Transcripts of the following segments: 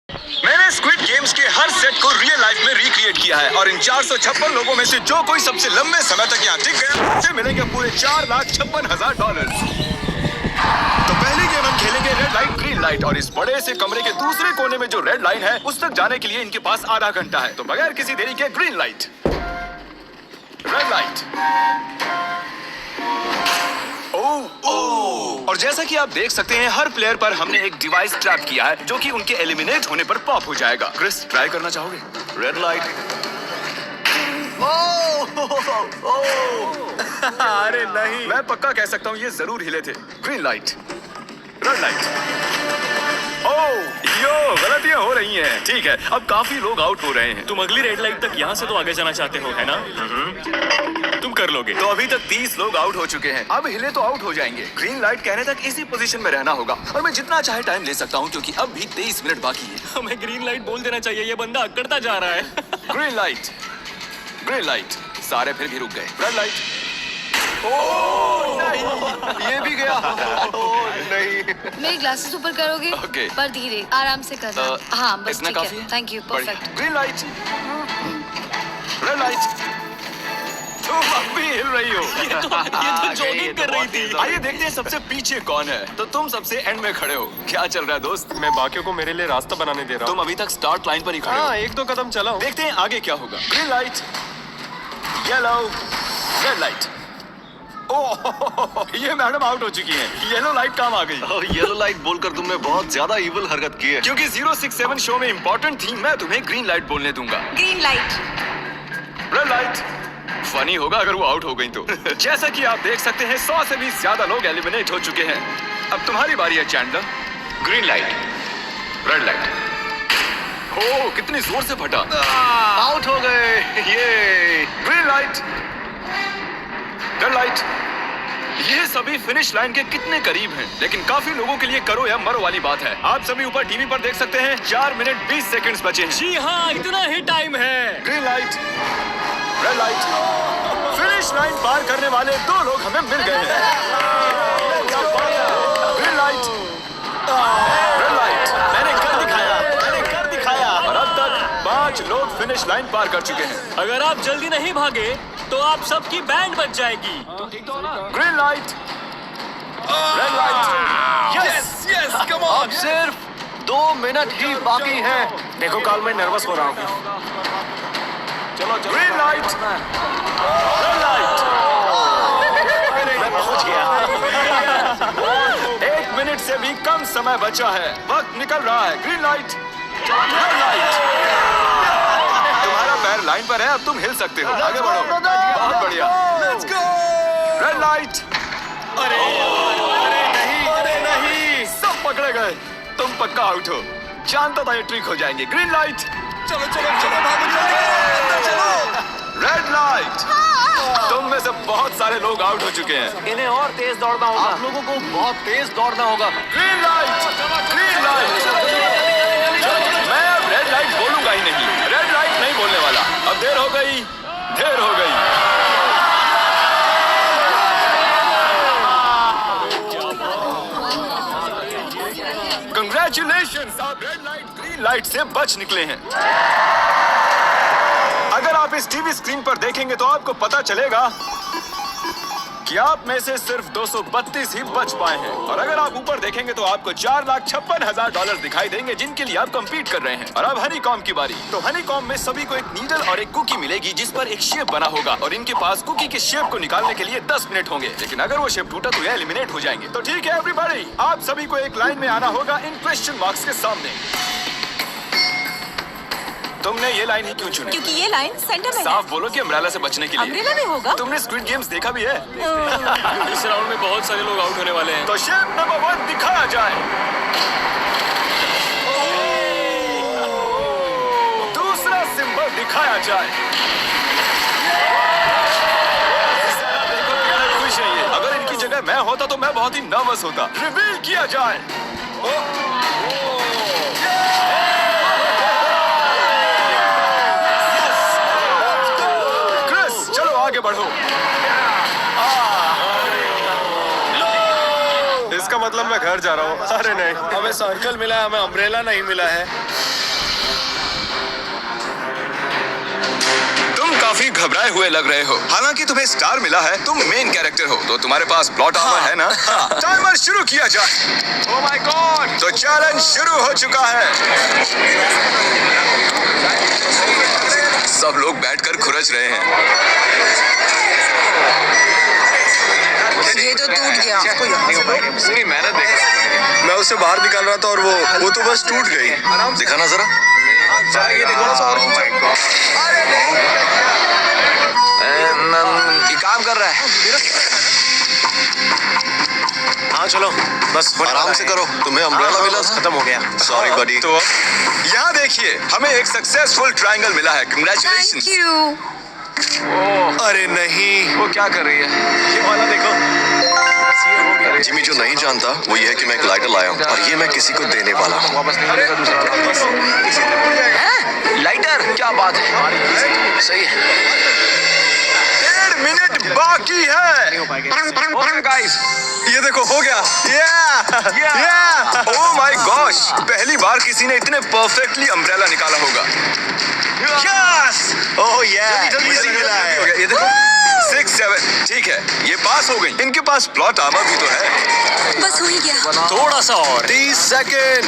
मैंने squid games के हर set को रियल लाइफ में रिक्रिएट किया है और इन 456 लोगों में से जो कोई सबसे लंबे समय तक यहाँ टिक गया उसे मिलेंगे पूरे $4,56,000। तो पहली गेम हम खेलेंगे रेड लाइट ग्रीन लाइट और इस बड़े से कमरे के दूसरे कोने में जो रेड लाइन है उस तक जाने के लिए इनके पास आधा घंटा है। तो बगैर किसी देरी के ग्रीन लाइट, रेड लाइट। और जैसा कि आप देख सकते हैं हर प्लेयर पर हमने एक डिवाइस ट्रैप किया है जो कि उनके एलिमिनेट होने पर पॉप हो जाएगा। क्रिस, ट्राई करना चाहोगे? Red light. अरे नहीं, मैं पक्का कह सकता हूँ ये जरूर हिले थे। Green light, red light. Yo, गलतियां हो रही हैं। ठीक है, अब काफी लोग आउट हो रहे हैं। तुम अगली रेड लाइट तक यहाँ से तो आगे जाना चाहते हो, है ना? तुम कर लोगे। तो अभी तक 30 लोग आउट हो चुके हैं। अब हिले तो आउट हो जाएंगे। ग्रीन लाइट कहने तक इसी पोजीशन में रहना होगा और मैं जितना चाहे टाइम ले सकता हूँ क्योंकि अब भी 23 मिनट बाकी है। हमें ग्रीन लाइट बोल देना चाहिए, ये बंदा अकड़ता जा रहा है। Green light, green light. सारे फिर भी रुक गए। Red light. नहीं, ये भी गया। नहीं। मेरी ग्लासेस ऊपर करोगे? Okay. पर धीरे, आराम से करना। हाँ, बस इतना ठीक काफी है। Thank you, perfect. Green light, red light. तुम अब भी हिल रही हो। ये तो जॉगिंग कर रही थी। आइए देखते हैं सबसे पीछे कौन है। तो तुम सबसे एंड में खड़े हो। क्या चल रहा है दोस्त? मैं बाकियों को मेरे लिए रास्ता बनाने दे रहा तुम हूँ। अभी तक स्टार्ट लाइन पर ही खड़े हो। हाँ, 1-2 कदम चला हूँ। देखते हैं आगे क्या होगा। Green light, yellow, red light. ओह, ये मैडम आउट हो चुकी हैं। येलो लाइट काम आ गई। येलो लाइट बोलकर तुमने बहुत ज्यादा इविल हरकत की है। क्योंकि 067 शो में इंपॉर्टेंट थी, मैं तुम्हें ग्रीन लाइट बोलने दूंगा। Green light. Red light. Funny होगा अगर वो आउट हो गई तो। जैसा कि आप देख सकते हैं 100 से भी ज्यादा लोग एलिमिनेट हो चुके हैं। अब तुम्हारी बारी है Chandler. Green light, red light. ओह, कितनी जोर से फटा। आउट हो गए। ये ग्रीन लाइट, रेड लाइट। ये सभी फिनिश लाइन के कितने करीब हैं, लेकिन काफी लोगों के लिए करो या मरो वाली बात है। आप सभी ऊपर टीवी पर देख सकते हैं 4 मिनट 20 सेकंड्स बचे हैं। जी हाँ, इतना ही टाइम है। Green light, red light. Finish line पार करने वाले 2 लोग हमें मिल गए हैं। Green light, red light. मैंने कर दिखाया, मैंने कर दिखाया। और अब तक 5 लोग फिनिश लाइन पार कर चुके हैं। अगर आप जल्दी नहीं भागे तो आप सबकी बैंड बच जाएगी। Green light, red light. Yes yes, come on. अब सिर्फ 2 मिनट ही बाकी हैं। देखो काल, मैं नर्वस हो रहा हूँ। चलो चलो। Green light, red light. मैं पहुंच गया। 1 मिनट से भी कम समय बचा है। वक्त निकल रहा है। Green light, red light. तुम्हारा पैर लाइन पर है, अब तुम हिल सकते हो। आगे बढ़ो। बहुत बढ़िया। Let's go. Red light. अरे नहीं, अरे नहीं, सब पकड़े गए। तुम पक्का आउट हो। जानता था ये ट्रिक हो जाएंगे। Green light. चलो चलो चलो, भागो जल्दी, चलो। Red light. तुम में से बहुत सारे लोग आउट हो चुके हैं। इन्हें और तेज दौड़ना होगा। आप लोगों को बहुत तेज दौड़ना होगा। Green light, green light. मैं अब रेड लाइट बोलूंगा ही नहीं। रेड लाइट नहीं बोलने वाला। अब देर हो गई, देर हो गई। कंग्रेचुलेशंस, आप रेड लाइट ग्रीन लाइट से बच निकले हैं। अगर आप इस टीवी स्क्रीन पर देखेंगे तो आपको पता चलेगा कि आप में से सिर्फ 232 ही बच पाए हैं। और अगर आप ऊपर देखेंगे तो आपको $4,56,000 दिखाई देंगे जिनके लिए आप कंपीट कर रहे हैं। और अब हनीकॉम की बारी। तो हनीकॉम में सभी को एक नीडल और एक कुकी मिलेगी जिस पर एक शेप बना होगा और इनके पास कुकी के शेप को निकालने के लिए 10 मिनट होंगे। लेकिन अगर वो शेप टूटा तो ये एलिमिनेट हो जाएंगे। तो ठीक है एवरीबॉडी, आप सभी को एक लाइन में आना होगा इन क्वेश्चन मार्क्स के सामने। तुमने ये लाइन ही क्यों चुनी? क्योंकि ये लाइन सेंटर में है। साफ बोलो कि अम्ब्रेला से बचने के लिए। अम्ब्रेला में होगा? तुमने स्क्विड गेम्स देखा भी है? इस राउंड में बहुत सारे लोग आउट होने वाले हैं। तो शेप नंबर 1 दिखाया जाए। दूसरा सिंबल दिखाया जाए। खुश है ये। अगर इनकी जगह मैं होता तो मैं बहुत ही नर्वस होता। रिवील किया जाए। क्रिस, चलो आगे बढ़ो। इसका मतलब मैं घर जा रहा हूँ। अरे नहीं, हमें सर्कल मिला है, हमें अम्ब्रेला नहीं मिला है। तुम काफी घबराए हुए लग रहे हो। हालांकि तुम्हें स्टार मिला है, तुम मेन कैरेक्टर हो, तो तुम्हारे पास प्लॉट आर्मर है ना? टाइमर शुरू किया जाए। Oh my God. तो चैलेंज शुरू हो चुका है। सब लोग बैठकर खुरच रहे हैं। ये तो टूट गया। पूरी मेहनत देख। मैं उसे बाहर निकाल रहा था और वो तो बस टूट गई। दिखाना जरा। ये देखो ना और ये काम कर रहा है। हाँ चलो बस आराम से करो, तुम्हें अम्ब्रेला मिला था? खत्म हो गया। सॉरी बडी। तो यहाँ देखिए, हमें एक सक्सेसफुल ट्रायंगल मिला है। Thank congratulations. यू। अरे नहीं, वो क्या कर रही है? ये वाला देखो। जिमी जो नहीं जानता वो ये है कि मैं एक लाइटर लाया हूँ और ये मैं किसी को देने वाला हूँ। वापस नहीं मिलेगा दूसरा। लाइटर? क्या बात है, सही है। 1.5 मिनट बाकी है। ओके गाइस, ये देखो हो गया। ओह माय गॉश, पहली बार किसी ने इतने परफेक्टली अम्ब्रेला निकाला होगा। यस, ओह इजी मिला है। ये देखो 6, 7, ठीक है, ये पास हो गई। इनके पास प्लॉट आर्मर भी तो है। बस हो ही गया। थोड़ा सा और। 30 सेकेंड।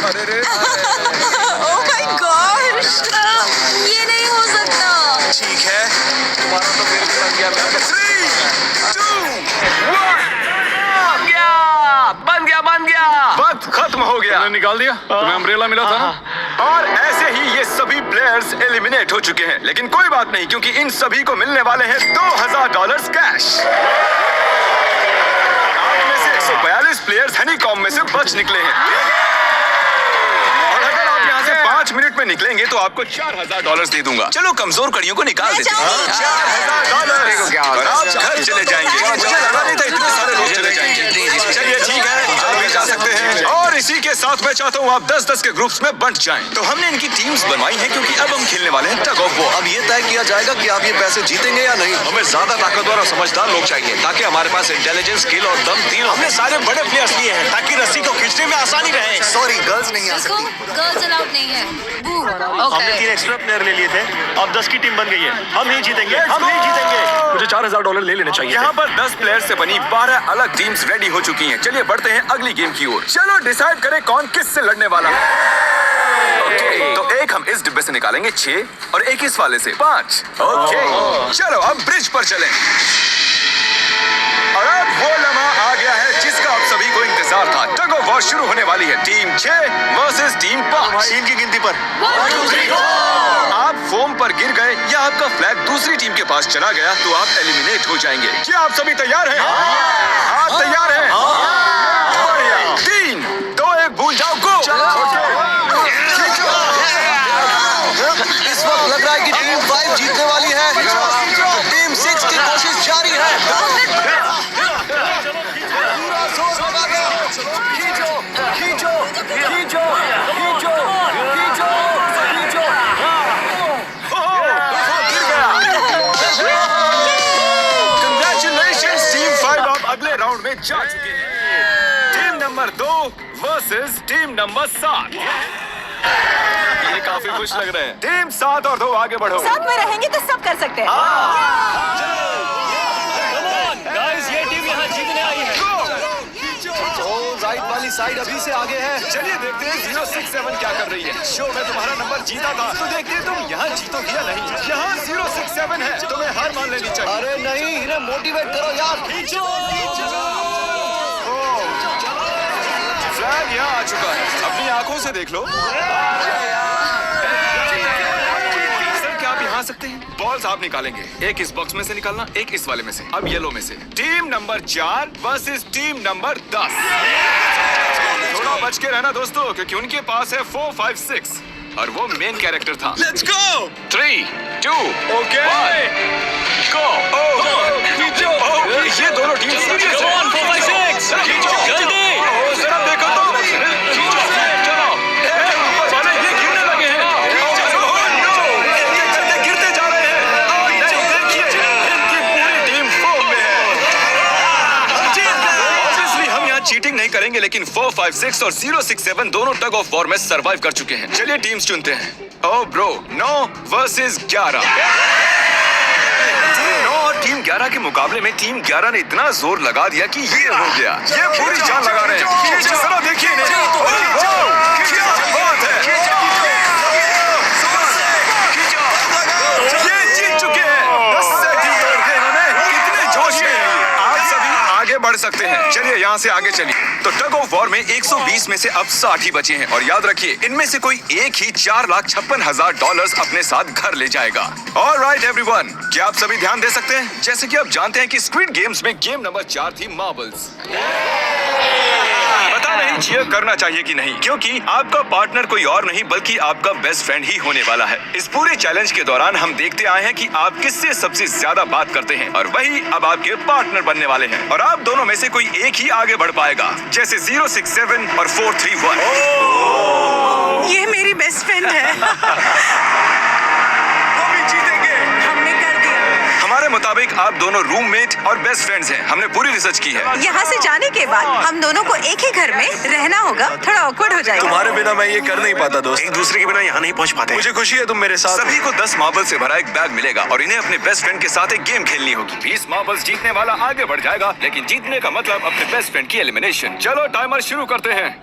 ओह माय गॉश, ये नहीं हो सकता। ठीक है, तुम्हारा तो फिर भी बन गया। 3, 2, 1। बन गया। वक्त खत्म हो गया। निकाल दिया। तुम्हें अम्ब्रेला मिला था ना? और ऐसे ही ये सभी प्लेयर्स एलिमिनेट हो चुके हैं, लेकिन कोई बात नहीं क्योंकि इन सभी को मिलने वाले हैं $2000 कैश। आप में से 142 प्लेयर्स हनीकॉम्ब में से बच निकले हैं। और अगर आप यहाँ से 5 मिनट में निकलेंगे तो आपको $4000 दे दूंगा। चलो कमजोर कड़ियों को निकाल देते हैं। $4000 और आप घर चले जाएंगे। मुझे लगा नहीं था इतने सारे लोग चले जाएंगे। चलिए ठीक है, आप भी जा सकते हैं। और इसी के साथ मैं चाहता हूँ आप 10-10 के ग्रुप्स में बंट जाएं। तो हमने इनकी टीम्स बनवाई हैं क्योंकि अब हम खेलने वाले हैं टग ऑफ वॉर। अब ये तय किया जाएगा कि आप ये पैसे जीतेंगे या नहीं। हमें ज्यादा ताकतवर और समझदार लोग चाहिए ताकि हमारे पास इंटेलिजेंस, स्किल और दम तीनों। हमने सारे बड़े प्लेयर्स लिए हैं ताकि रस्सी को खींचने में आसानी रहे। सॉरी, गर्ल्स नहीं आ देखो, सकती। गर्ल्स अलाउड नहीं है। बू। हमने 3 एक्स्ट्रा प्लेयर ले लिए थे। अब 10 की टीम बन गई है। हम नहीं जीतेंगे, हम नहीं जीतेंगे। मुझे $4000 ले लेने चाहिए। यहाँ पर 10 प्लेयर से बनी 12 अलग टीम्स रेडी हो चुकी हैं। चलिए बढ़ते हैं अगली गेम की ओर। चलो डिसाइड करें कौन किस से लड़ने वाला है। ओके, तो एक हम इस डिब्बे से निकालेंगे 6 और एक इस वाले से 5। ओके, चलो अब ब्रिज पर चलें। और अब वो लम्हा आ गया है जिसका आप सभी को इंतजार था। टग ऑफ वॉर शुरू होने वाली है। Team 6 versus team 5। 3 की गिनती पर 1, 2, 3 आप फोम पर गिर गए या आपका फ्लैग दूसरी टीम के पास चला गया तो आप एलिमिनेट हो जाएंगे। क्या आप सभी तैयार हैं? आप तैयार हैं? बढ़िया। 3, 2, 1 भूल जाओ, गो। इस वक्त लग रहा है कि टीम 5 जीतने वाली है। टीम 6 की कोशिश जारी है। Congratulations, टीम 5 आप अगले राउंड में जा चुके हैं। Team number 2 versus team number 7। ये काफी खुश लग रहे हैं। टीम 7 और 2 आगे बढ़ो। साथ में रहेंगे तो सब कर सकते हैं। गाइस, ये टीम यहाँ जीतने आई है। राइट वाली साइड अभी से आगे है। चलिए देखते हैं 067 क्या कर रही है। शो में तुम्हारा नंबर जीता था तो देखते हैं तुम यहाँ जीतोगे या नहीं। यहाँ 067 है, तुम्हें हार मान लेनी चाहिए। अरे नहीं, इन्हें मोटिवेट करो यार। फ्लैग यहाँ आ चुका है, अपनी आंखों से देख लो। सर क्या आप यहाँ आ सकते हैं? बॉल्स आप निकालेंगे, एक इस बॉक्स में से निकालना, एक इस वाले में से। अब येलो में से। Team number 4 versus team number 10। थोड़ा बच के रहना दोस्तों, क्योंकि उनके पास है 4, 5, 6 और वो मेन कैरेक्टर था। Let's go. 3, 2, ओके, गो। ये दोनों टीम सीरियस है। 4, 5, 6 जल्दी। जरा देखो तो। चलो, चलो, ये गिरने लगे हैं। ये गिरते जा रहे हैं। देखिए, इनकी पूरी टीम फॉर्म में है। ऑब्वियसली हम यहाँ चीटिंग नहीं करेंगे। लड़ेंगे, लेकिन 4, 5, 6 और 0, 6, 7 दोनों टग ऑफ वॉर में सरवाइव कर चुके हैं। चलिए टीम्स चुनते हैं। Oh bro, 9 versus 11। टीम 9 और टीम 11 के मुकाबले में टीम 11 ने इतना जोर लगा दिया कि ये हो गया। ये पूरी जान लगा रहे हैं। जिस तरह देखिए इन्हें। क्या बात है। ये जीत चुके हैं। 10 से तोड़ के इन्होंने। कितने जोश में हैं। आप सभी आगे बढ़ सकते हैं। चलिए यहाँ से आगे चलिए। तो टग ऑफ वॉर में 120 में से अब 60 ही बचे हैं और याद रखिए इनमें से कोई एक ही $4,56,000 अपने साथ घर ले जाएगा। ऑलराइट एवरीवन, क्या आप सभी ध्यान दे सकते हैं? जैसे कि आप जानते हैं कि स्क्विड गेम्स में गेम नंबर 4 थी मार्बल्स। पता नहीं चीयर करना चाहिए कि नहीं, क्योंकि आपका पार्टनर कोई और नहीं बल्कि आपका बेस्ट फ्रेंड ही होने वाला है। इस पूरे चैलेंज के दौरान हम देखते आए हैं कि आप किससे सबसे ज्यादा बात करते हैं और वही अब आपके पार्टनर बनने वाले हैं और आप दोनों में से कोई एक ही आगे बढ़ पाएगा, जैसे 0, 6, 7 और 4, 3, 1। ये मेरी बेस्ट फ्रेंड है। वो भी जीतेंगे। हमने कर दिया। हमारे मुताबिक आप दोनों रूममेट और बेस्ट फ्रेंड्स हैं। हमने पूरी रिसर्च की है। यहाँ से जाने के बाद हम दोनों को एक ही घर में रहना होगा। थोड़ा ऑकवर्ड हो जाएगा। तुम्हारे बिना मैं ये कर नहीं पाता दोस्त। एक दूसरे के बिना यहाँ नहीं पहुँच पाते। मुझे खुशी है तुम मेरे साथ। सभी को 10 मार्बल से भरा एक बैग मिलेगा और इन्हें अपने बेस्ट फ्रेंड के साथ एक गेम खेलनी होगी। 20 मार्बल्स जीतने वाला आगे बढ़ जाएगा, लेकिन जीतने का मतलब अपने बेस्ट फ्रेंड की एलिमिनेशन। चलो टाइमर शुरू करते हैं।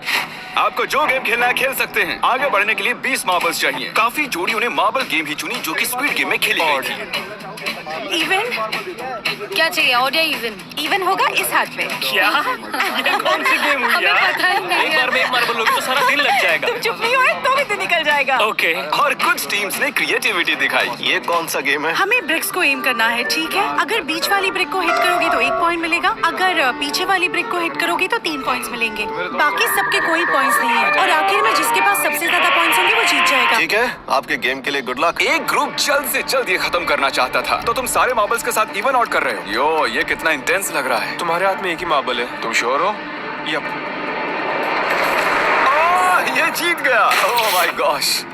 आपको जो गेम खेलना है खेल सकते हैं। आगे बढ़ने के लिए 20 मार्बल्स चाहिए। काफी जोड़ियों ने मार्बल गेम ही चुनी जो कि स्क्विड गेम में खेली गई थी। इवन क्या चाहिए? और या इवन? इवन होगा इस हाथ पे। क्या? ये कौन सी गेम हुई हमें यार? पता ही नहीं एक बार में एक मार्बल लोगे तो सारा दिन लग जाएगा। तुम चुप नहीं हो तो भी दिन निकल जाएगा। ओके। और कुछ टीम्स ने क्रिएटिविटी दिखाई। ये कौन सा गेम है? हमें ब्रिक्स को एम करना है, ठीक है? अगर बीच वाली ब्रिक को हिट करोगे तो 1 पॉइंट मिलेगा। अगर पीछे वाली ब्रिक को हिट करोगे तो 3 पॉइंट्स मिलेंगे। बाकी सबके कोई पॉइंट्स नहीं है और आखिर में जिसके पास सबसे ज्यादा पॉइंट्स होंगे वो जीत जाएगा। ठीक है, आपके गेम के लिए गुड लक। एक ग्रुप जल्द से जल्द ये खत्म करना चाहता था, तो तुम सारे मार्बल्स के साथ इवन आउट कर रहे हो। यो, ये कितना इंटेंस लग रहा है। तुम्हारे हाथ में एक ही मार्बल है, तुम श्योर हो? यप। ये जीत गया। ओह माय गॉश,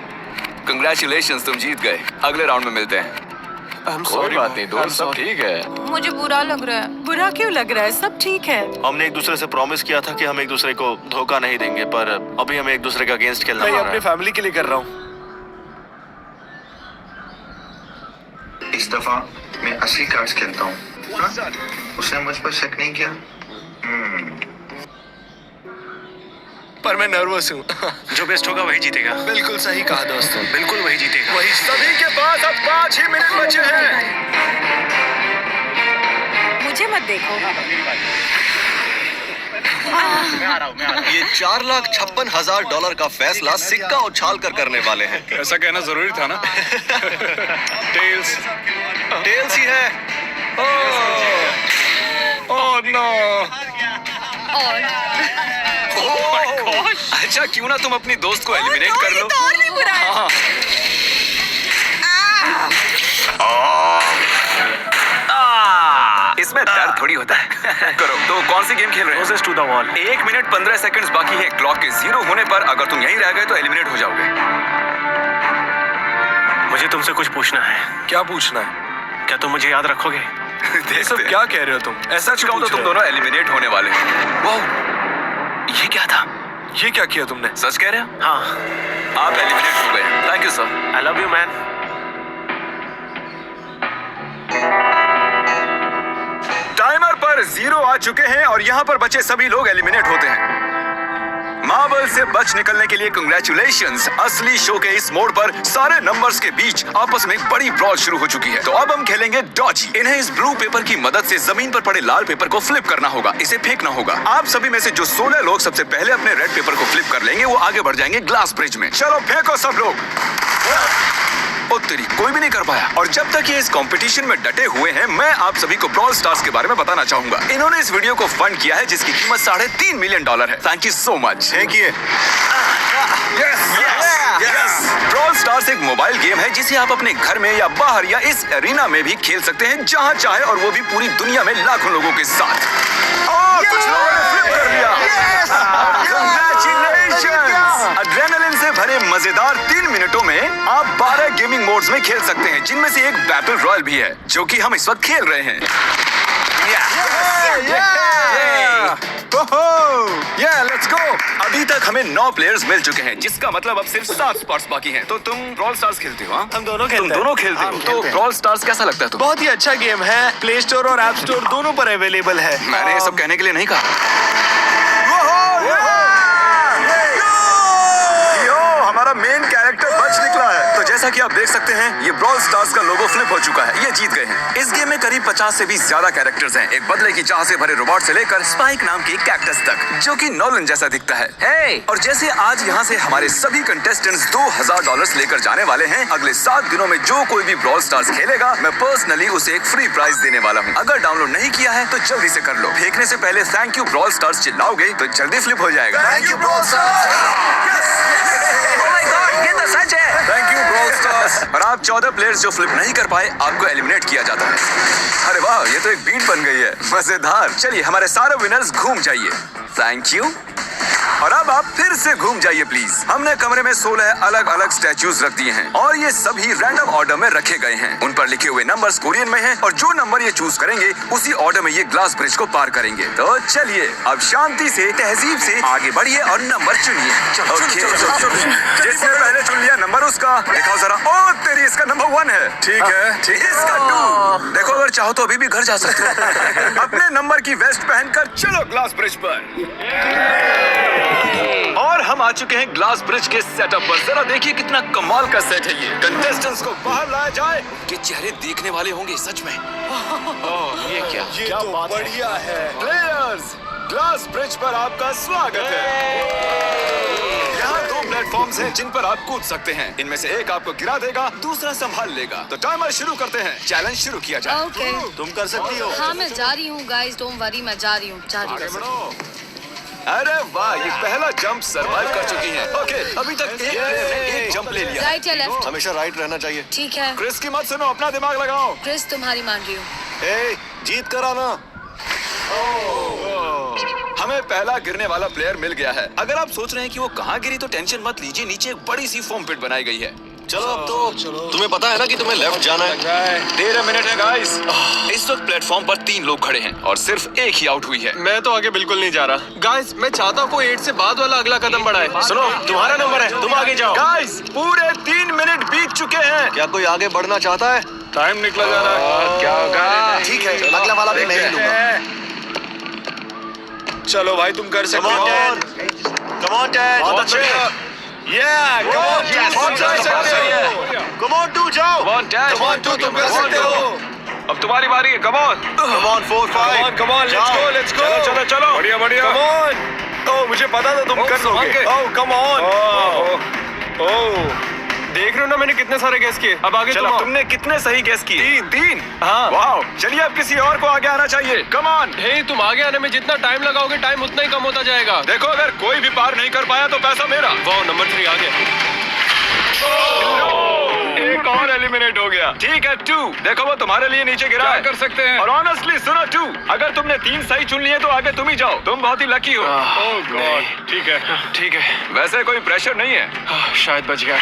कंग्रेचुलेशंस, तुम जीत गए। अगले राउंड में मिलते हैं। कोई बात नहीं दोस्त, सब ठीक है। मुझे बुरा लग रहा है। बुरा क्यों लग रहा है? सब ठीक है। हमने एक दूसरे से प्रॉमिस किया था कि हम एक दूसरे को धोखा नहीं देंगे, पर अभी हमें एक दूसरे के अगेंस्ट खेलना मैं पड़ अपनी रहा है। फैमिली के लिए कर रहा हूँ। इस दफा मैं असली कार्ड्स खेलता हूँ। हाँ? उसने मुझ पर शक नहीं किया। पर मैं नर्वस हूँ। जो बेस्ट होगा वही जीतेगा। बिल्कुल सही कहा दोस्तों। बिल्कुल वही जीतेगा। वही सभी के पास अब 5 ही मिनट बचे हैं। मुझे मत देखो। ये $4,56,000 का फैसला सिक्का उछाल कर करने वाले हैं। ऐसा कहना जरूरी था ना? टेल्स। टेल्स ही है। Oh no. अच्छा, क्यों ना तुम अपनी दोस्त को एलिमिनेट कर लो। और भी बुरा है। हाँ। इसमें दर्द थोड़ी होता है। करो। तो कौन सी गेम खेल रहे हो? Closest to the wall। 1 minute 15 seconds बाकी है। क्लॉक के 0 होने पर अगर तुम यहीं रह गए तो एलिमिनेट हो जाओगे। मुझे तुमसे कुछ पूछना है। क्या पूछना है? क्या तुम मुझे याद रखोगे? ये सब क्या कह रहे हो तुम? ऐसा सच कहूं तो तुम दोनों एलिमिनेट होने वाले हो। वाह, ये क्या था? ये क्या किया तुमने? सच कह रहे हो? हाँ। आप एलिमिनेट हो गए। Thank you sir. I love you man. Timer पर 0 आ चुके हैं और यहाँ पर बचे सभी लोग एलिमिनेट होते हैं। मार्बल से बच निकलने के लिए कंग्रेचुलेशंस। असली शो के इस मोड पर सारे नंबर्स के बीच आपस में एक बड़ी ब्रॉल शुरू हो चुकी है। तो अब हम खेलेंगे डॉजी। इन्हें इस ब्लू पेपर की मदद से जमीन पर पड़े लाल पेपर को फ्लिप करना होगा। इसे फेंकना होगा। आप सभी में से जो 16 लोग सबसे पहले अपने रेड पेपर को फ्लिप कर लेंगे वो आगे बढ़ जाएंगे ग्लास ब्रिज में। चलो फेंको सब लोग। ओ तेरी, कोई भी नहीं कर पाया। और जब तक ये इस कंपटीशन में डटे हुए हैं, मैं आप सभी को ब्रॉल स्टार्स के बारे में बताना चाहूंगा। इन्होंने इस वीडियो को फंड किया है जिसकी कीमत $3.5 मिलियन है। Thank you so much. Thank you. Brawl stars एक मोबाइल गेम है जिसे आप अपने घर में या बाहर या इस एरिना में भी खेल सकते हैं जहां चाहे, और वो भी पूरी दुनिया में लाखों लोगों के साथ। और कुछ लोगों ने फ्लिप कर लिया। Congratulations! एड्रेनलिन से भरे मजेदार 3 मिनटों में आप 12 गेमिंग मोड्स में खेल सकते हैं, जिनमें से एक बैटल रॉयल भी है जो कि हम इस वक्त खेल रहे हैं। Let's go. अभी तक हमें 9 प्लेयर्स मिल चुके हैं, जिसका मतलब अब सिर्फ 7 स्पॉट्स बाकी हैं। तो तुम ब्रॉल स्टार्स खेलते हो? हम दोनों खेलते तुम हैं। दोनों खेलते हो? तो ब्रॉल स्टार्स कैसा लगता है तुम्हें? बहुत ही अच्छा गेम है, प्ले स्टोर और ऐप स्टोर दोनों पर अवेलेबल है। मैंने ये सब कहने के लिए नहीं कहा। हमारा मेन कैरेक्टर बच निकला है। तो जैसा कि आप देख सकते हैं, ये ब्रॉल स्टार्स का लोगो फ्लिप हो चुका है। ये जीत गए हैं। इस गेम में करीब 50 से भी ज्यादा कैरेक्टर्स हैं। एक बदले की चाह से भरे रोबोट से लेकर स्पाइक नाम के कैक्टस तक, जो कि नॉलन जैसा दिखता है। और जैसे आज यहाँ से हमारे सभी कंटेस्टेंट्स $2000 लेकर जाने वाले हैं, अगले 7 दिनों में जो कोई भी ब्रॉल स्टार्स खेलेगा, मैं पर्सनली उसे एक फ्री प्राइज देने वाला हूँ। अगर डाउनलोड नहीं किया है तो जल्दी से कर लो। फेंकने से पहले थैंक यू ब्रॉल स्टार्स चिल्लाओगे तो जल्दी फ्लिप हो जाएगा। Thank you brawl stars. ये तो सच है। Thank you brawl stars. और आप 14 प्लेयर्स जो फ्लिप नहीं कर पाए, आपको एलिमिनेट किया जाता है। अरे वाह, ये तो एक बीट बन गई है, मजेदार। चलिए हमारे सारे विनर्स घूम जाइए। Thank you. और अब आप फिर से घूम जाइए प्लीज। हमने कमरे में 16 अलग अलग स्टैचूज रख दिए हैं और ये सभी रैंडम ऑर्डर में रखे गए हैं। उन पर लिखे हुए नंबर्स कोरियन में हैं और जो नंबर ये चूज करेंगे उसी ऑर्डर में ये ग्लास ब्रिज को पार करेंगे। तो चलिए अब शांति से, तहजीब से आगे बढ़िए और नंबर चुनिए। जिसने पहले चुन लिया नंबर उसका। दिखाओ जरा। ओ तेरी, इसका नंबर 1 है। ठीक है, ठीक है। इसका 2। देखो, अगर चाहो तो अभी भी घर जा सकते हो। अपने नंबर की वेस्ट पहनकर चलो ग्लास ब्रिज पर। और हम आ चुके हैं ग्लास ब्रिज के सेटअप पर। जरा देखिए कितना कमाल का सेट है ये। कंटेस्टेंट्स को बाहर लाया जाए कि चेहरे देखने वाले होंगे सच में। ये क्या तो बढ़िया है। प्लेयर्स, ग्लास ब्रिज पर आपका स्वागत है। यहाँ 2 प्लेटफॉर्म्स हैं जिन पर आप कूद सकते हैं। इनमें से एक आपको गिरा देगा, दूसरा संभाल लेगा। तो टाइमर शुरू करते हैं। चैलेंज शुरू किया जाए। ओके। तुम कर सकती हो। हाँ, मैं जा रही हूँ गाइस, डोंट वरी, मैं जा रही हूँ, जा रही आगे हूँ। बढ़ो। अरे वाह, ये पहला जंप सरवाइव कर चुकी हैं। ओके, अभी तक एक प्लेयर ने एक जंप ले लिया। राइट या लेफ्ट? हमेशा राइट रहना चाहिए। ठीक है। क्रिस की मत सुनो, अपना दिमाग लगाओ। क्रिस, तुम्हारी मान रही हूँ। ए, जीत कर आना। हमें पहला गिरने वाला प्लेयर मिल गया है। अगर आप सोच रहे हैं कि वो कहाँ गिरी तो टेंशन मत लीजिए, नीचे एक बड़ी सी फोम पिट बनाई गई है। चलो अब तो तुम्हें पता है ना कि तुम्हें लेफ्ट जाना है। 13 मिनट है गाइस। इस वक्त प्लेटफॉर्म पर 3 लोग खड़े हैं और सिर्फ एक ही आउट हुई है। मैं तो आगे बिल्कुल नहीं जा रहा। गाइस, मैं चाहता हूँ कोई 8 से बाद वाला अगला कदम बढ़ाए। सुनो, तुम्हारा नंबर है, तुम आगे जाओ। गाइस, पूरे 3 मिनट बीत चुके हैं। क्या कोई आगे बढ़ना चाहता है? टाइम निकला जा रहा है। क्या होगा? ठीक है, अगला वाला भी मैं ही लूंगा। चलो भाई, तुम कर सकते हो। Come on, Dad. बहुत अच्छे। Yeah, come on, Dad. बहुत कर सकते हो। Come on, 2 जाओ। Come on, Dad. Come on, 2 तुम कर सकते हो। अब तुम्हारी बारी है। Come on. Come on, 4, 5. Come on, let's go, let's go. चलो, चलो। बढ़िया, बढ़िया। Come on. Oh, मुझे पता था तुम कर लोगे। Oh, come on. ओह, देख रहे हो ना मैंने कितने सारे गैस किए। अब आगे चलो, तुम। तुमने कितने सही गेस किए? 3। हाँ। वाओ, चलिए अब किसी और को आगे आना चाहिए। Come on. हे, तुम आगे आने में जितना टाइम लगाओगे, टाइम उतना ही कम होता जाएगा। देखो, अगर कोई भी पार नहीं कर पाया तो पैसा मेरा। वाह, नंबर 3 आ गया। एक और एलिमिनेट हो गया। ठीक है, 2। देखो, वो तुम्हारे लिए नीचे गिरा क्या है। कर सकते हैं? और ऑनेस्टली सुनो 2, अगर तुमने 3 सही चुन लिए तो आगे तुम ही जाओ। तुम बहुत ही लकी हो। ओह गॉड। ठीक है, ठीक है। वैसे कोई प्रेशर नहीं है। शायद बच गया।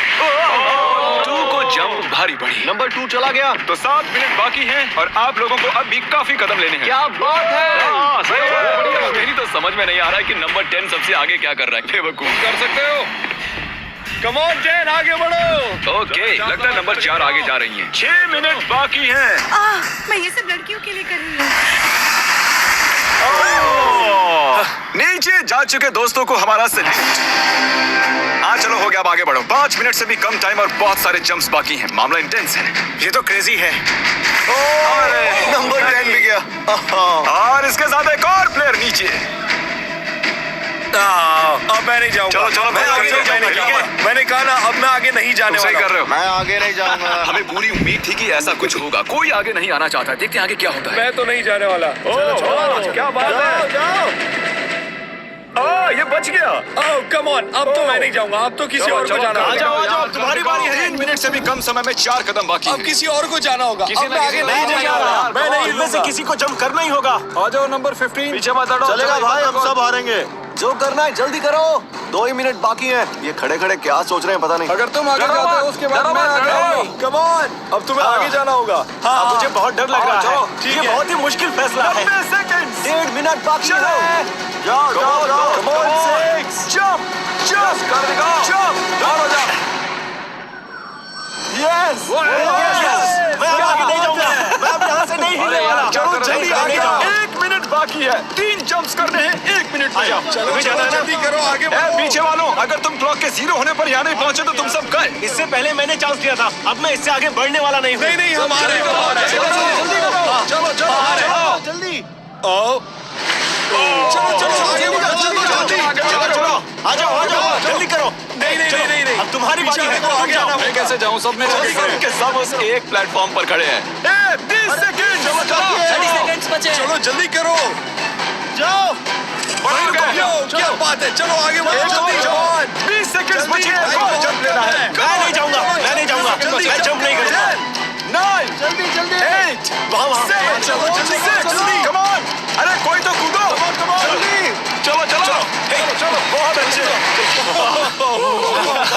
2 को जंप भारी पड़ी। नंबर 2 चला गया। तो 7 मिनट बाकी हैं और आप लोगों को अब भी काफी कदम लेने हैं। क्या बात है। हाँ, सही है। मेरी तो समझ में नहीं आ रहा है कि नंबर 10 सबसे आगे क्या कर रहा है। बेवकूफ। कर सकते हो। कम ऑन जेन, आगे बढ़ो। ओके, लगता है नंबर 4 आगे जा रही हैं। 6 मिनट बाकी हैं। मैं ये सब लड़कियों के लिए कर रही हूँ। नीचे जा चुके दोस्तों को हमारा सैल्यूट। चलो हो गया, अब आगे बढ़ो। 5 मिनट से भी कम टाइम और बहुत सारे जंप्स बाकी हैं। मामला इंटेंस है। ये तो क्रेजी है। नंबर 10 भी गया। और इसके साथ एक और प्लेयर नीचे। अब मैं नहीं जाऊंगा। चलो, चलो, मैं आगे नहीं जाऊंगा। ठीक है? मैंने कहा ना, अब मैं आगे नहीं जाने सही वाला। कर रहे हो। मैं आगे नहीं जाऊंगा। हमें पूरी उम्मीद थी कि ऐसा कुछ होगा। कोई आगे नहीं आना चाहता। देखते हैं आगे क्या होता है। मैं तो नहीं जाने वाला। क्या बात है? जाओ। ये बच गया। ओह कम ऑन, अब तो मैं नहीं जाऊंगा। अब तो किसी और को जाना आ होगा। जाओ, आ जाओ, तुम्हारी बारी है। 3 मिनट से भी कम समय में 4 कदम बाकी अब हैं। किसी और को जाना होगा। किसी अब ना मैं किसी आगे को नहीं जाना जा रहा। मैं नहीं, इनमें से किसी को जंप करना ही होगा। आ जाओ नंबर 15। पीछे मत हटो। चलेगा भाई, हम सब हारेंगे। जो करना है जल्दी करो। 2 ही मिनट बाकी हैं। ये खड़े खड़े क्या सोच रहे हैं पता नहीं। अगर तुम आगे जाते हो उसके बाद मैं आगे आऊंगा। कम ऑन, अब तुम्हें आगे जाना होगा। अब मुझे बहुत डर लग रहा है। ये बहुत ही मुश्किल फैसला है। 90 सेकंड्स, 1.5 मिनट बाकी है। जाओ जाओ जाओ, कम ऑन, 6 जंप जंप कर देगा, जंप हो जा। यस मैं अब आगे नहीं जाऊंगा। मैं अब यहाँ से नहीं हिलने वाला। चलो जल्दी आगे जाओ। 1 मिनट बाकी है, 3 जंप्स करने हैं 1 मिनट में। चलो जल्दी करो, आगे बढ़ो। पीछे वालों, अगर तुम क्लॉक के 0 होने पर यहाँ नहीं पहुंचे तो तुम सब गए। इससे पहले मैंने चांस दिया था। अब मैं इससे आगे बढ़ने वाला नहीं हूँ। नहीं हम आ रहे हैं। चलो जल्दी आओ, चलो आ जाओ जल्दी करो। नहीं अब तुम्हारी बारी है। आगे जाना। मैं कैसे जाऊं? सब में के सब उस एक प्लेटफॉर्म पर खड़े हैं। 30 सेकंड, चलो जल्दी करो। जाओ। क्या बात है, चलो आगे बढ़ो जल्दी। 20 सेकंड बचे हैं, और जंप लेना है। मैं नहीं जाऊंगा। मैं जंप नहीं करूंगा। 9 जल्दी 8 वहाँ 7 चलो, जल्दी। कम ऑन, अरे कोई तो कूदो। चलो बहुत अच्छे।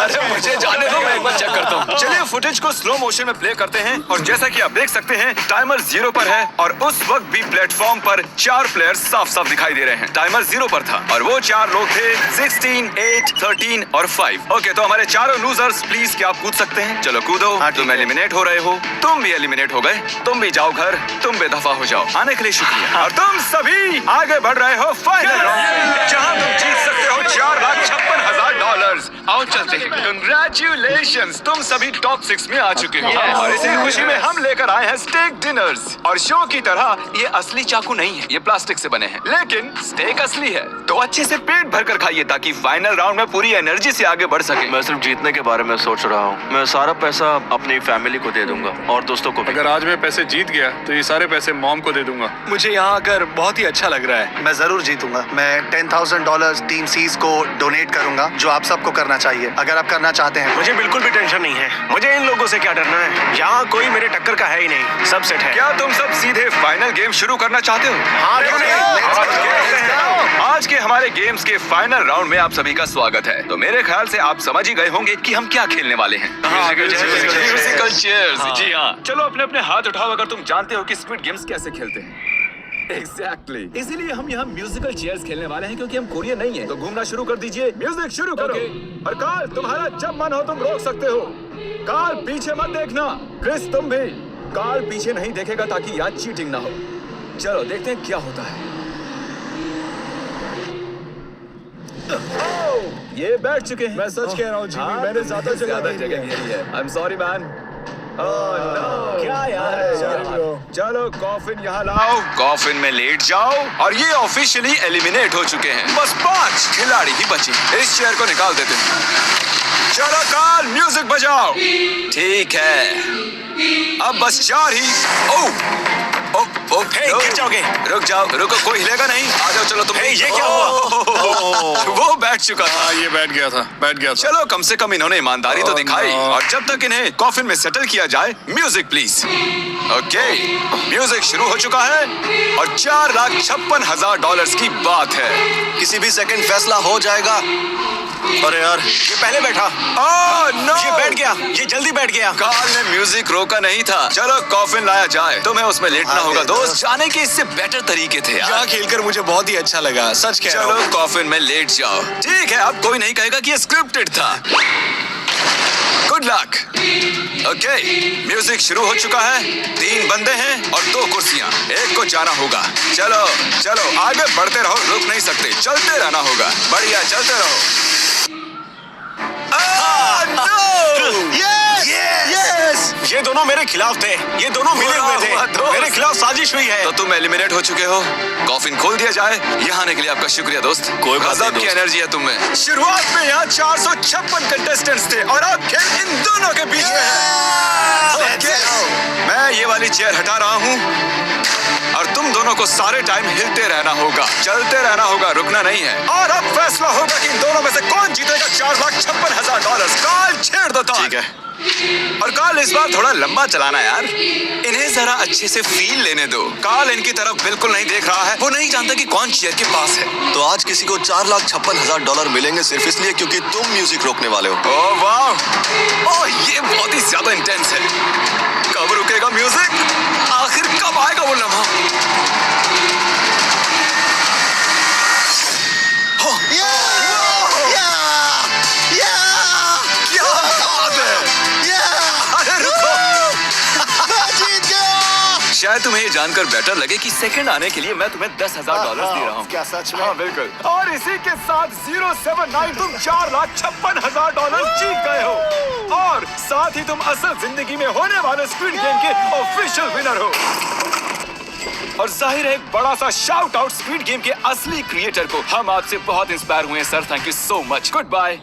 अरे मुझे जाने दो, मैं एक बार चेक करता हूँ। चलिए फुटेज को स्लो मोशन में प्ले करते हैं और जैसा कि आप देख सकते हैं टाइमर 0 पर है और उस वक्त भी प्लेटफॉर्म पर 4 प्लेयर्स साफ साफ दिखाई दे रहे हैं। टाइमर 0 पर था और वो 4 लोग थे 16, 8, 13 और 5। ओके, तो हमारे चारों लूजर्स प्लीज क्या आप कूद सकते हैं? चलो कूदो। तुम एलिमिनेट हो रहे हो, तुम भी एलिमिनेट हो गए, तुम भी जाओ घर, तुम बेदफा हो जाओ। आने के लिए शुक्रिया। और तुम सभी आगे बढ़ रहे हो फाइनल राउंड में, जहां तुम जीत सकते हो $4,56,000। आओ चलते हैं। कंग्रेचुलेशंस, तुम सभी टॉप 6 में आ चुके हो और इसी खुशी में हम लेकर आए हैं स्टेक डिनर्स। और शो की तरह ये असली चाकू नहीं है, ये प्लास्टिक से बने हैं, लेकिन स्टेक असली है। तो अच्छे से पेट भरकर खाइए ताकि फाइनल राउंड में पूरी एनर्जी से आगे बढ़ सके। मैं सिर्फ जीतने के बारे में सोच रहा हूँ। मैं सारा पैसा अपनी फैमिली को दे दूंगा और दोस्तों को भी। अगर आज मैं पैसे जीत गया तो ये सारे पैसे मॉम को दे दूंगा। मुझे यहाँ आकर बहुत ही अच्छा लग रहा है। मैं जरूर जीतूंगा। मैं $10,000 टीम सीज को डोनेट करूंगा, जो आप सबको करना चाहिए अगर आप करना चाहते हैं। मुझे बिल्कुल भी टेंशन नहीं है। मुझे इन लोगों से क्या डरना है। यहाँ कोई मेरे टक्कर का है ही नहीं, सब सेट है। क्या तुम सब सीधे फाइनल गेम शुरू करना चाहते हो? हाँ, क्यों नहीं? आज के हमारे गेम्स के फाइनल राउंड में आप सभी का स्वागत है। तो मेरे ख्याल से आप समझ ही गए होंगे कि हम क्या खेलने वाले हैं। Musical chairs. जी हाँ, चलो अपने अपने हाथ उठाओ अगर तुम जानते हो कि स्क्विड गेम्स कैसे खेलते हैं। Exactly. इसीलिए हम यहाँ म्यूजिकल चेयर्स खेलने वाले हैं क्योंकि हम कोरियन नहीं हैं। तो घूमना शुरू कर दीजिए, म्यूजिक शुरू करो। और कार्ल, तुम्हारा जब मन हो तुम रोक सकते हो। कार्ल पीछे मत देखना, क्रिस तुम भी। कार्ल पीछे नहीं देखेगा ताकि यहाँ चीटिंग ना हो। चलो देखते हैं क्या होता है। ये बैठ चुके हैं। मैं सच कह रहा हूँ जिमी, मैंने ज्यादा जगह नहीं है। I'm sorry man. क्या यार? चलो कॉफिन यहाँ लाओ, कॉफिन में लेट जाओ और ये ऑफिशियली एलिमिनेट हो चुके हैं। बस 5 खिलाड़ी ही बचे। इस चेयर को निकाल देते हैं। चलो कार्ल, म्यूजिक बजाओ। ठीक है, अब बस 4 ही। गिर जाओगे। रुक जाओ, रुको, कोई हिलेगा नहीं। आ जाओ, चलो तुम। ये क्या हुआ? वो बैठ चुका था। ये बैठ गया था। चलो कम से कम इन्होंने ईमानदारी तो दिखाई। और जब तक इन्हें कॉफिन में सेटल किया जाए, म्यूजिक प्लीज। ओके, म्यूजिक शुरू हो चुका है और $4,56,000 की बात है। किसी भी सेकंड फैसला हो जाएगा। अरे यार, ये पहले बैठा। नो, ये बैठ गया, ये जल्दी बैठ गया। कार्ल ने म्यूजिक रोका नहीं था। चलो कॉफिन लाया जाए, तुम्हें उसमें लेटना होगा दोस्त। जाने के इससे बेटर तरीके थे यार। यहाँ खेलकर मुझे बहुत ही अच्छा लगा, सच कह रहा हूँ। चलो कॉफिन में लेट जाओ। ठीक है, अब कोई नहीं कहेगा कि ये स्क्रिप्टेड था। Good luck. ओके, म्यूजिक शुरू हो चुका है। 3 बंदे हैं और 2 कुर्सियां। एक को जाना होगा। चलो चलो आगे बढ़ते रहो, रुक नहीं सकते, चलते रहना होगा। बढ़िया, चलते रहो। ये दोनों मेरे खिलाफ थे। ये दोनों मिले हुए थे। मेरे खिलाफ साजिश हुई है। तो तुम एलिमिनेट हो चुके हो। कॉफिन खोल दिया जाए। यहाँ आने के लिए आपका शुक्रिया दोस्त। कोई बात नहीं गजब की एनर्जी है तुम में। शुरुआत में यहाँ 456 कंटेस्टेंट्स थे और अब खेल इन दोनों के बीच में है। मैं ये वाली चेयर हटा रहा हूँ और तुम दोनों को सारे टाइम हिलते रहना होगा, चलते रहना होगा, रुकना नहीं है। और अब फैसला होगा कि इन दोनों में से कौन जीतेगा $4,56,000। कार्ल छेड़ दो। ठीक है, और कार्ल इस बार थोड़ा लंबा चलाना यार। इन्हें जरा अच्छे से फील लेने दो। कार्ल इनकी तरफ बिल्कुल नहीं देख रहा है। वो नहीं जानता कि कौन चेयर के पास है। तो आज किसी को $4,56,000 मिलेंगे सिर्फ इसलिए क्योंकि तुम म्यूजिक रोकने वाले हो। ओह वाह, ओह ये बहुत ही ज्यादा इंटेंस है। शायद तुम्हें ये जानकर बेटर लगे कि सेकंड आने के लिए मैं तुम्हें $10,000 दे रहा हूँ। क्या सच में? हाँ बिल्कुल। और इसी के साथ 079 तुम $4,56,000 जीत गए हो और साथ ही तुम असल जिंदगी में होने वाले स्क्विड गेम के ऑफिशियल विनर हो। और जाहिर है एक बड़ा सा शाउट आउट स्क्विड गेम के असली क्रिएटर को। हम आपसे बहुत इंस्पायर हुए हैं sir, thank you so much. Good bye.